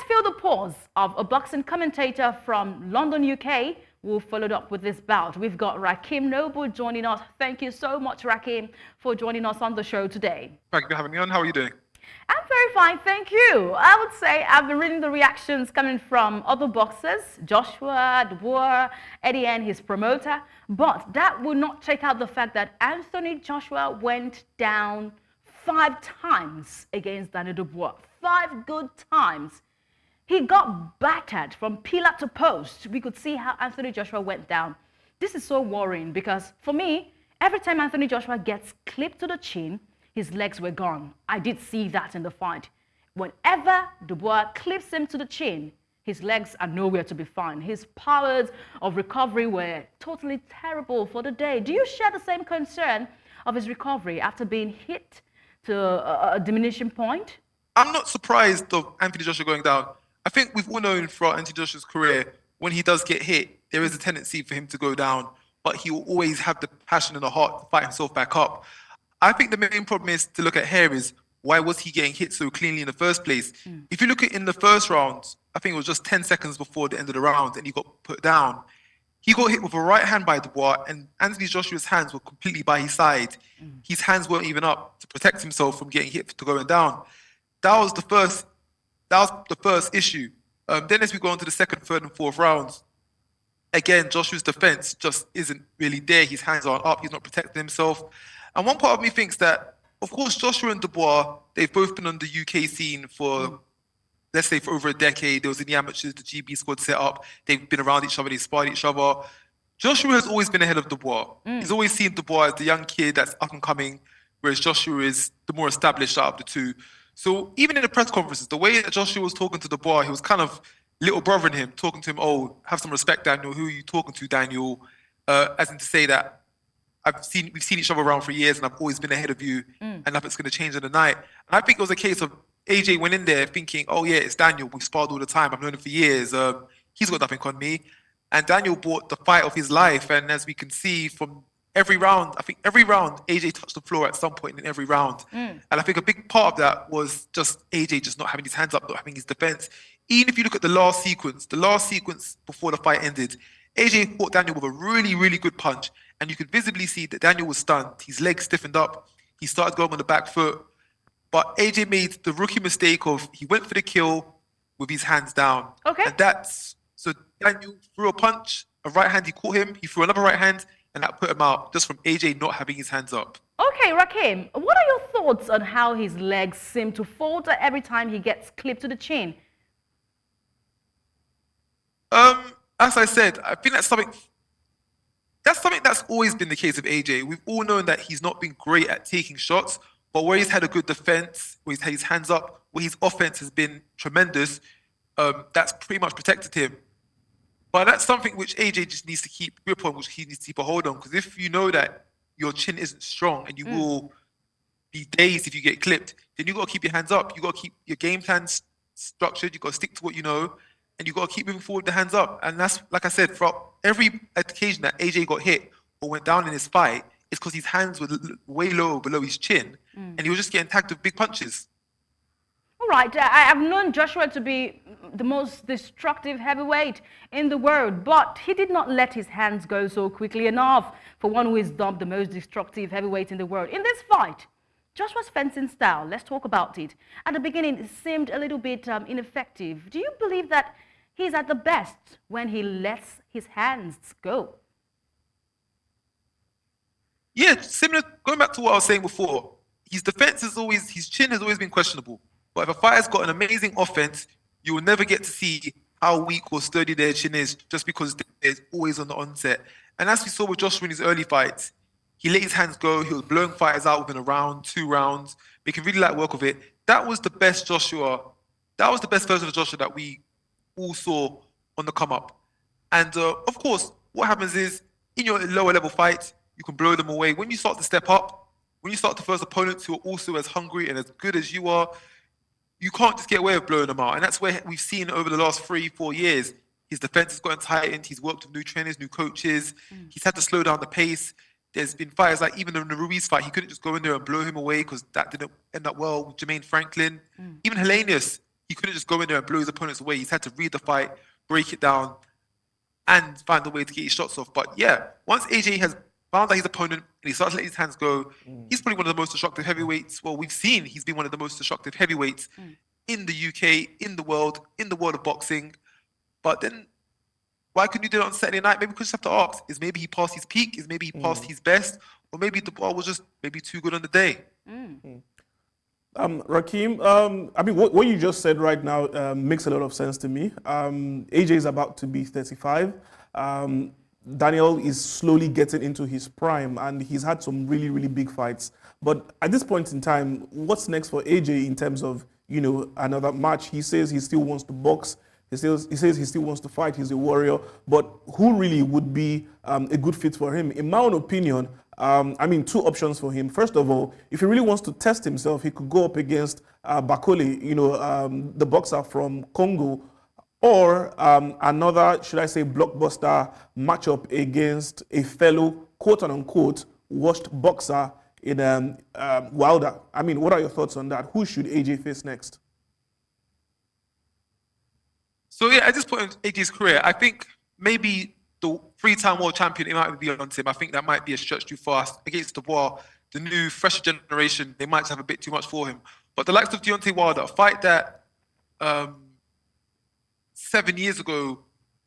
feel the pause of a boxing commentator from London, UK, who followed up with this bout. We've got Rakim Noble joining us. Thank you so much, Rakim, for joining us on the show today. Thank you for having me on. How are you doing? I'm very fine, thank you. I would say I've been reading the reactions coming from other boxers, Joshua, Dubois, Eddie and his promoter, but that would not take out the fact that Anthony Joshua went down 5 times against Daniel Dubois. 5 good times. He got battered from pillar to post. We could see how Anthony Joshua went down. This is so worrying because for me, every time Anthony Joshua gets clipped to the chin, his legs were gone. I did see that in the fight. Whenever Dubois clips him to the chin, his legs are nowhere to be found. His powers of recovery were totally terrible for the day. Do you share the same concern of his recovery after being hit to a diminishing point? I'm not surprised of Anthony Joshua going down. I think we've all known throughout Anthony Joshua's career, when he does get hit, there is a tendency for him to go down, but he will always have the passion and the heart to fight himself back up. I think the main problem is to look at here is, why was he getting hit so cleanly in the first place? If you look at in the first round, I think it was just 10 seconds before the end of the round and he got put down. He got hit with a right hand by Dubois and Anthony Joshua's hands were completely by his side. His hands weren't even up to protect himself from getting hit to going down. That was the first issue. Then as we go on to the second, third and fourth rounds, again, Joshua's defense just isn't really there. His hands aren't up. He's not protecting himself. And one part of me thinks that, of course, Joshua and Dubois, they've both been on the UK scene for, let's say, for over a decade. There was in the amateurs, the GB squad set up. They've been around each other. They sparred each other. Joshua has always been ahead of Dubois. He's always seen Dubois as the young kid that's up and coming, whereas Joshua is the more established out of the two. So even in the press conferences, the way that Joshua was talking to Dubois, he was kind of little brothering him, talking to him, oh, have some respect, Daniel. Who are you talking to, Daniel? As in to say that, we've seen each other around for years and I've always been ahead of you and nothing's going to change in the night. And I think it was a case of AJ went in there thinking, oh yeah, it's Daniel. We've sparred all the time. I've known him for years. He's got nothing on me. And Daniel bought the fight of his life. And as we can see from every round, I think every round, AJ touched the floor at some point in every round. And I think a big part of that was just AJ just not having his hands up, not having his defense. Even if you look at the last sequence before the fight ended, AJ fought Daniel with a really, really good punch. And you could visibly see that Daniel was stunned. His legs stiffened up. He started going on the back foot. But AJ made the rookie mistake of, he went for the kill with his hands down. Okay. And so Daniel threw a punch, a right hand, he caught him. He threw another right hand, and that put him out just from AJ not having his hands up. Okay, Rakim, what are your thoughts on how his legs seem to falter every time he gets clipped to the chin? As I said, I think that's something that's always been the case of AJ. We've all known that he's not been great at taking shots, but where he's had a good defense, where he's had his hands up, where his offense has been tremendous, that's pretty much protected him. But that's something which AJ just needs to keep grip on, which he needs to keep a hold on. Because if you know that your chin isn't strong and you will be dazed if you get clipped, then you've got to keep your hands up. You've got to keep your game plan structured. You've got to stick to what you know. And you've got to keep moving forward with the hands up. And that's, like I said, for every occasion that AJ got hit or went down in his fight, it's because his hands were way low below his chin. And he was just getting tagged with big punches. All right, I've known Joshua to be the most destructive heavyweight in the world, but he did not let his hands go so quickly enough for one who is dubbed the most destructive heavyweight in the world. In this fight, Joshua's fencing style, let's talk about it. At the beginning, it seemed a little bit ineffective. Do you believe that he's at the best when he lets his hands go? Yeah, similar, going back to what I was saying before, his defense his chin has always been questionable. But if a fighter's got an amazing offense, you will never get to see how weak or sturdy their chin is just because they're always on the onset. And as we saw with Joshua in his early fights, he let his hands go, he was blowing fighters out within a round, 2 rounds, making really light work of it. That was the best Joshua, that was the best version of Joshua that we all saw on the come up. And of course, what happens is, in your lower level fights, you can blow them away. When you start to step up, when you start to face opponents who are also as hungry and as good as you are, you can't just get away with blowing them out. And that's where we've seen over the last 3-4 years, his defense has gotten tightened. He's worked with new trainers, new coaches. He's had to slow down the pace. There's been fighters like even in the Ruiz fight, he couldn't just go in there and blow him away because that didn't end up well with Jermaine Franklin. Even Hellenius, He couldn't just go in there and blow his opponents away. He's had to read the fight, break it down, and find a way to get his shots off. But yeah, once AJ has found out his opponent and he starts letting his hands go, he's probably one of the most destructive heavyweights. Well, we've seen he's been one of the most destructive heavyweights in the UK, in the world of boxing. But then, why couldn't you do it on Saturday night? Maybe we just have to ask: is maybe he passed his peak? Is maybe he passed his best? Or maybe the ball was just maybe too good on the day? Rakeem, I mean, what you just said right now makes a lot of sense to me. AJ is about to be 35. Daniel is slowly getting into his prime, and he's had some really, really big fights. But at this point in time, what's next for AJ in terms of, you know, another match? He says he still wants to box. He says he still wants to fight. He's a warrior. But who really would be a good fit for him? In my own opinion, I mean, two options for him. First of all, if he really wants to test himself, he could go up against Bakole, you know, the boxer from Congo, or another, should I say, blockbuster matchup against a fellow, quote unquote, washed boxer in Wilder. I mean, what are your thoughts on that? Who should AJ face next? So yeah, at this point in AJ's career, I think maybe the three-time world champion, it might be on him. I think that might be a stretch too fast. Against Dubois, the new, fresher generation, they might have a bit too much for him. But the likes of Deontay Wilder, a fight that 7 years ago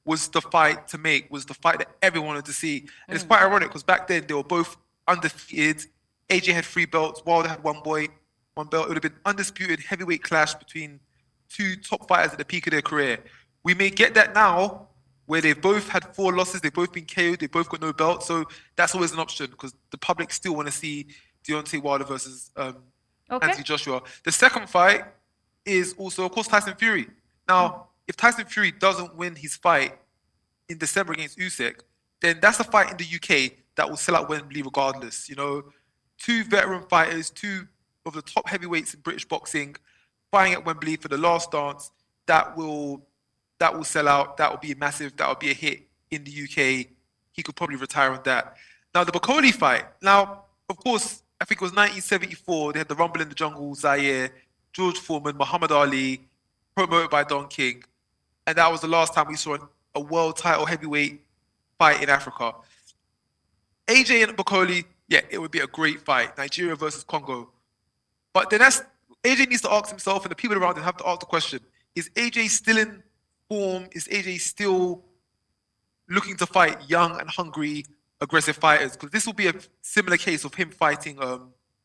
was the fight to make, was the fight that everyone wanted to see. And it's quite ironic because back then they were both undefeated. AJ had 3 belts, Wilder had one belt. It would have been undisputed heavyweight clash between two top fighters at the peak of their career. We may get that now, where they've both had 4 losses, they've both been KO'd, they've both got no belt. So that's always an option because the public still want to see Deontay Wilder versus Anthony Joshua. The second fight is also, of course, Tyson Fury. Now, if Tyson Fury doesn't win his fight in December against Usyk, then that's a fight in the UK that will sell out Wembley regardless. You know, 2 veteran fighters, 2 of the top heavyweights in British boxing, fighting at Wembley for the last dance. That will sell out. That will be massive. That will be a hit in the UK. He could probably retire on that. Now, the Bakole fight. Now, of course, I think it was 1974. They had the Rumble in the Jungle, Zaire, George Foreman, Muhammad Ali, promoted by Don King. And that was the last time we saw a world title heavyweight fight in Africa. AJ and Bakole, yeah, it would be a great fight. Nigeria versus Congo. But then AJ needs to ask himself, and the people around him have to ask the question, is AJ still in form? Is AJ still looking to fight young and hungry, aggressive fighters? Because this will be a similar case of him fighting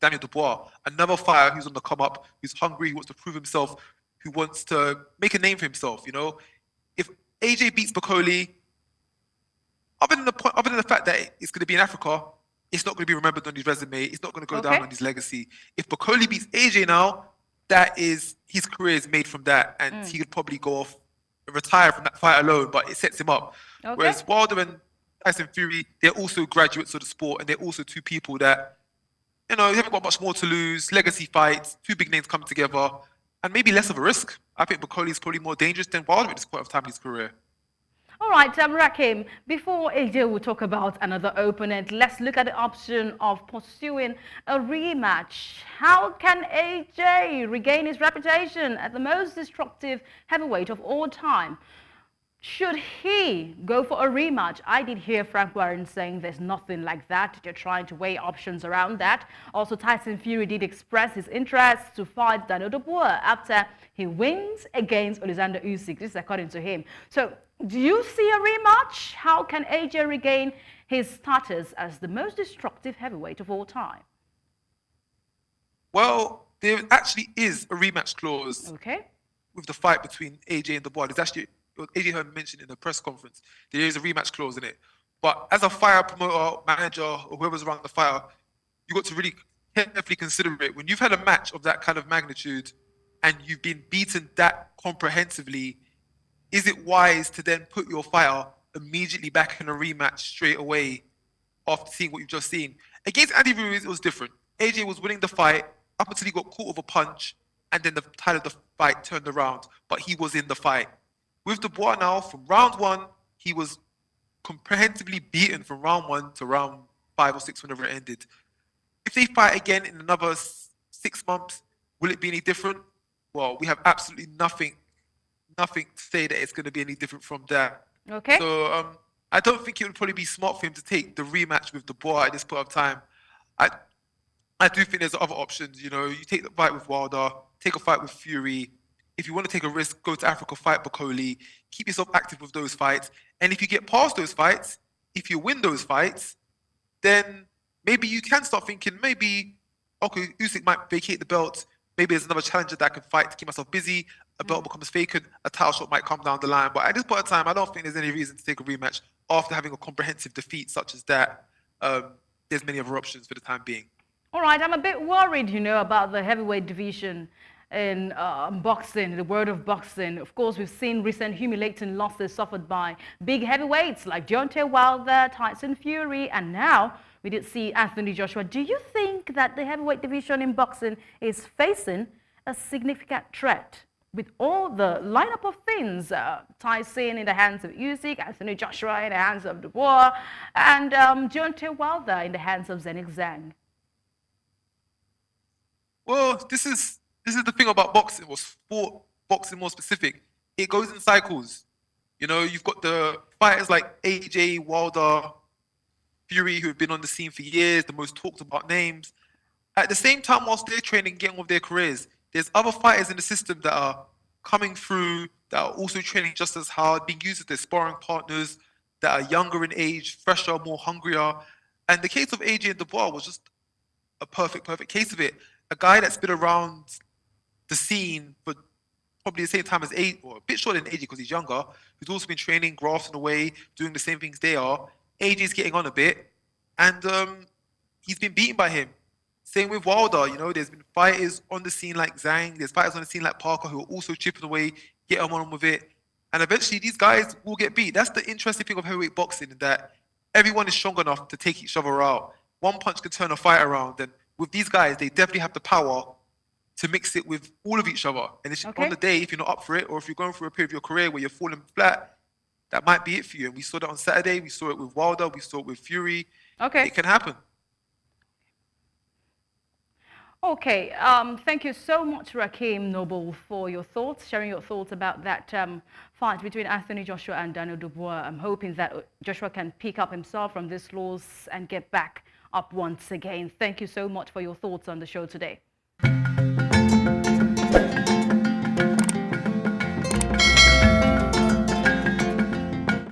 Daniel Dubois, another fighter who's on the come up, who's hungry, who wants to prove himself, who wants to make a name for himself. You know, if AJ beats Bakole, other than the fact that it's going to be in Africa, it's not going to be remembered on his resume. It's not going to go down on his legacy. If Bakole beats AJ now, that is, his career is made from that, and he could probably go off and retire from that fight alone. But it sets him up. Whereas Wilder and Tyson Fury, they're also graduates of the sport, and they're also 2 people that, you know, they haven't got much more to lose. Legacy fights, 2 big names come together, and maybe less of a risk. I think Bakole is probably more dangerous than Wilder at this point of time in his career. All right, Rakim, before AJ will talk about another opponent, let's look at the option of pursuing a rematch. How can AJ regain his reputation as the most destructive heavyweight of all time? Should he go for a rematch? I did hear Frank Warren saying there's nothing like that. They're trying to weigh options around that. Also, Tyson Fury did express his interest to fight Daniel Dubois after he wins against Alexander Usyk. This is according to him. So, do you see a rematch? How can AJ regain his status as the most destructive heavyweight of all time? Well, there actually is a rematch clause with the fight between AJ and Dubois. There's actually, AJ Hearn mentioned in the press conference, there is a rematch clause in it. But as a fighter, promoter, manager, or whoever's around the fighter, you've got to really carefully consider it. When you've had a match of that kind of magnitude and you've been beaten that comprehensively, is it wise to then put your fighter immediately back in a rematch straight away after seeing what you've just seen? Against Andy Ruiz, it was different. AJ was winning the fight up until he got caught with a punch, and then the tide of the fight turned around, but he was in the fight. With Dubois now, from round 1, he was comprehensively beaten from round 1 to round 5 or 6, whenever it ended. If they fight again in another 6 months, will it be any different? Dubois, we have absolutely nothing to say that it's going to be any different from that. Okay. So I don't think it would probably be smart for him to take the rematch with Dubois at this point of time. I I do think there's other options. You know, you take the fight with Wilder, take a fight with Fury. If you want to take a risk, go to Africa, fight Bakoli. Keep yourself active with those fights. And if you get past those fights, if you win those fights, then maybe you can start thinking, maybe, okay, Usyk might vacate the belt. Maybe there's another challenger that I can fight to keep myself busy. A belt becomes vacant. A title shot might come down the line. But at this point in time, I don't think there's any reason to take a rematch after having a comprehensive defeat such as that. There's many other options for the time being. All right, I'm a bit worried, about the heavyweight division in boxing, the world of boxing. Of course, we've seen recent humiliating losses suffered by big heavyweights like Deontay Wilder, Tyson Fury, and now we did see Anthony Joshua. Do you think that the heavyweight division in boxing is facing a significant threat? With all the lineup of things, Tyson in the hands of Usyk, Anthony Joshua in the hands of Dubois, and Deontay Wilder in the hands of Zenit Zhang. Well, this is the thing about boxing, or sport boxing more specific. It goes in cycles. You know, you've got the fighters like AJ, Wilder, Fury, who have been on the scene for years, the most talked about names. At the same time, whilst they're training, getting on with their careers, there's other fighters in the system that are coming through, that are also training just as hard, being used as their sparring partners, that are younger in age, fresher, more hungrier. And the case of AJ and Dubois was just a perfect case of it. A guy that's been around the scene for probably the same time as AJ, or a bit shorter than AJ because he's younger, who's also been training, grafting away, doing the same things they are. AJ's getting on a bit, and he's been beaten by him. Same with Wilder, there's been fighters on the scene like Zhang, there's fighters on the scene like Parker who are also chipping away, getting on with it, and eventually these guys will get beat. That's the interesting thing of heavyweight boxing, that everyone is strong enough to take each other out. One punch can turn a fight around, and with these guys, they definitely have the power to mix it with all of each other. And it's on the day, if you're not up for it, or if you're going through a period of your career where you're falling flat, that might be it for you. And we saw that on Saturday, we saw it with Wilder, we saw it with Fury. Okay. It can happen. Okay, thank you so much, Rakeem Noble, for your thoughts, sharing your thoughts about that fight between Anthony Joshua and Daniel Dubois. I'm hoping that Joshua can pick up himself from this loss and get back up once again. Thank you so much for your thoughts on the show today.